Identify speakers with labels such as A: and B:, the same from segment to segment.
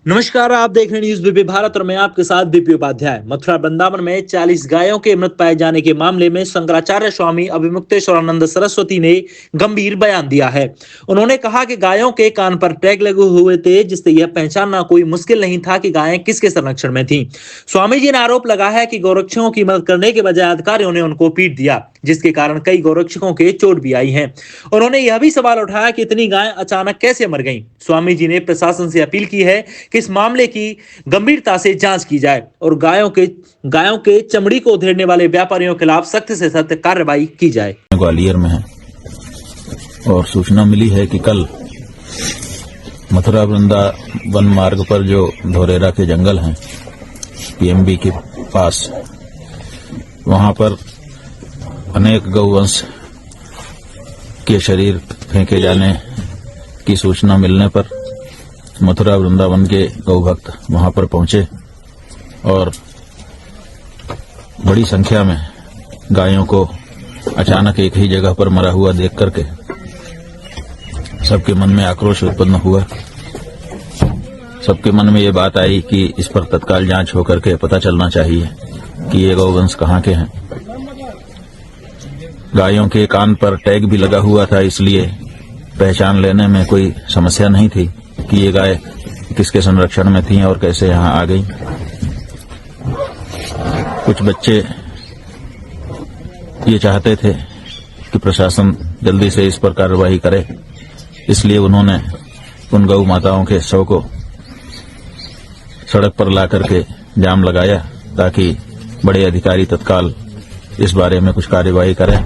A: नमस्कार, आप देख रहे हैं न्यूज बीपी भारत और मैं आपके साथ बीपी उपाध्याय। मथुरा वृंदावन में 40 गायों के मृत पाए जाने के मामले में शंकराचार्य स्वामी अभिमुक्तेश्वरानंद सरस्वती ने गंभीर बयान दिया है। उन्होंने कहा कि गायों के कान पर टैग लगे हुए थे, जिससे यह पहचानना कोई मुश्किल नहीं था कि गायें किसके संरक्षण में थीं। स्वामी जी ने आरोप लगाया है कि गौरक्षकों की मदद करने के बजाय अधिकारियों ने उनको पीट दिया, जिसके कारण कई गौरक्षकों के चोट भी आई है। उन्होंने यह भी सवाल उठाया कि इतनी गायें अचानक कैसे मर गईं। स्वामी जी ने प्रशासन से अपील की है कि इस मामले की गंभीरता से जांच की जाए और गायों के चमड़ी को उधेड़ने वाले व्यापारियों के खिलाफ सख्त से सख्त कार्रवाई की जाए।
B: ग्वालियर में है और सूचना मिली है कि कल मथुरा वृंदावन मार्ग पर जो धोरेरा के जंगल हैं पीएमबी के पास, वहां पर अनेक गौवंश के शरीर फेंके जाने की सूचना मिलने पर मथुरा वृंदावन के गौभक्त वहां पर पहुंचे और बड़ी संख्या में गायों को अचानक एक ही जगह पर मरा हुआ देख करके सबके मन में आक्रोश उत्पन्न हुआ। सबके मन में ये बात आई कि इस पर तत्काल जांच होकर के पता चलना चाहिए कि ये गौवंश कहाँ के हैं। गायों के कान पर टैग भी लगा हुआ था, इसलिए पहचान लेने में कोई समस्या नहीं थी कि ये गाय किसके संरक्षण में थी और कैसे यहाँ आ गई। कुछ बच्चे ये चाहते थे कि प्रशासन जल्दी से इस पर कार्रवाई करे, इसलिए उन्होंने उन गौ माताओं के शव को सड़क पर ला करके जाम लगाया ताकि बड़े अधिकारी तत्काल इस बारे में कुछ कार्रवाई करें।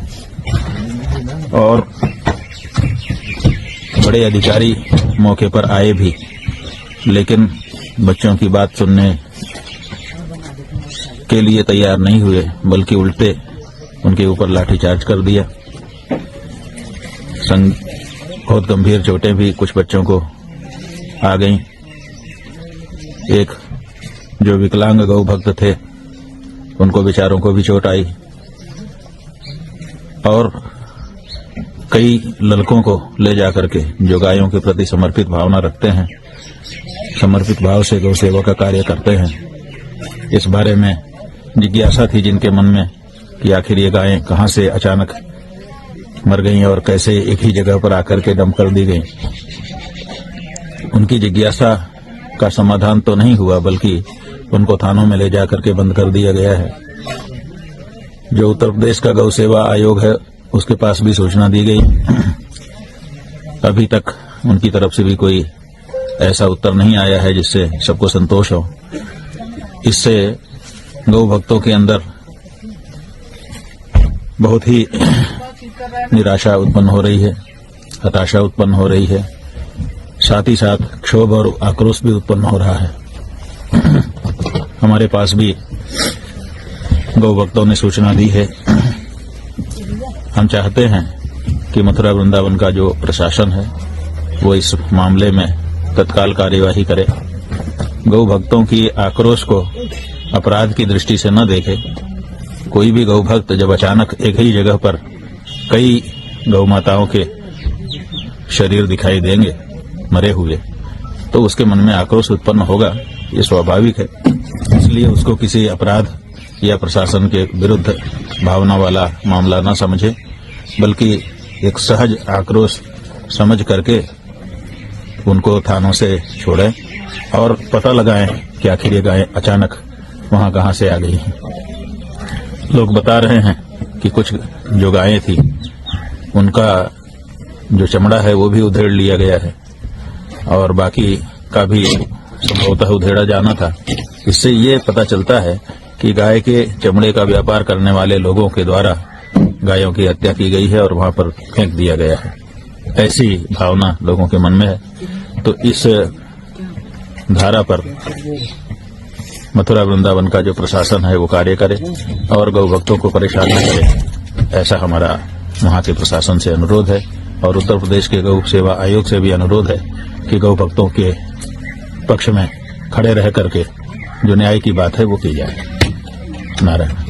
B: और बड़े अधिकारी मौके पर आए भी, लेकिन बच्चों की बात सुनने के लिए तैयार नहीं हुए, बल्कि उल्टे उनके ऊपर लाठीचार्ज कर दिया। बहुत गंभीर चोटें भी कुछ बच्चों को आ गईं। एक जो विकलांग गौ भक्त थे उनको बेचारों को भी चोट आई और कई लड़कों को ले जाकर के जो गायों के प्रति समर्पित भावना रखते हैं, समर्पित भाव से गौ सेवा का कार्य करते हैं, इस बारे में जिज्ञासा थी जिनके मन में कि आखिर ये गायें कहां से अचानक मर गईं और कैसे एक ही जगह पर आकर के दम कर दी गईं। उनकी जिज्ञासा का समाधान तो नहीं हुआ, बल्कि उनको थानों में ले जाकर के बंद कर दिया गया है। जो उत्तर प्रदेश का गौ सेवा आयोग है उसके पास भी सूचना दी गई। अभी तक उनकी तरफ से भी कोई ऐसा उत्तर नहीं आया है जिससे सबको संतोष हो। इससे गौ भक्तों के अंदर बहुत ही निराशा उत्पन्न हो रही है, हताशा उत्पन्न हो रही है, साथ ही साथ क्षोभ और आक्रोश भी उत्पन्न हो रहा है। हमारे पास भी गौ भक्तों ने सूचना दी है। हम चाहते हैं कि मथुरा वृंदावन का जो प्रशासन है वो इस मामले में तत्काल कार्यवाही करे। गौ भक्तों की आक्रोश को अपराध की दृष्टि से न देखे। कोई भी गौ भक्त जब अचानक एक ही जगह पर कई गौ माताओं के शरीर दिखाई देंगे मरे हुए, तो उसके मन में आक्रोश उत्पन्न होगा, ये स्वाभाविक है। इसलिए उसको किसी अपराध या प्रशासन के विरुद्ध भावना वाला मामला न समझे, बल्कि एक सहज आक्रोश समझ करके उनको थानों से छोड़ें और पता लगाएं कि आखिर ये गायें अचानक वहां कहां से आ गई हैं। लोग बता रहे हैं कि कुछ जो गायें थी उनका जो चमड़ा है वो भी उधेड़ लिया गया है और बाकी का भी संभवतः उधेड़ा जाना था। इससे ये पता चलता है कि गाय के चमड़े का व्यापार करने वाले लोगों के द्वारा गायों की हत्या की गई है और वहां पर फेंक दिया गया है। ऐसी भावना लोगों के मन में है। तो इस धारा पर मथुरा वृंदावन का जो प्रशासन है वो कार्य करे और गौ भक्तों को परेशान न करे, ऐसा हमारा वहां के प्रशासन से अनुरोध है। और उत्तर प्रदेश के गौ सेवा आयोग से भी अनुरोध है कि गौ भक्तों के पक्ष में खड़े रह करके जो न्याय की बात है वो की जाए। नारायण।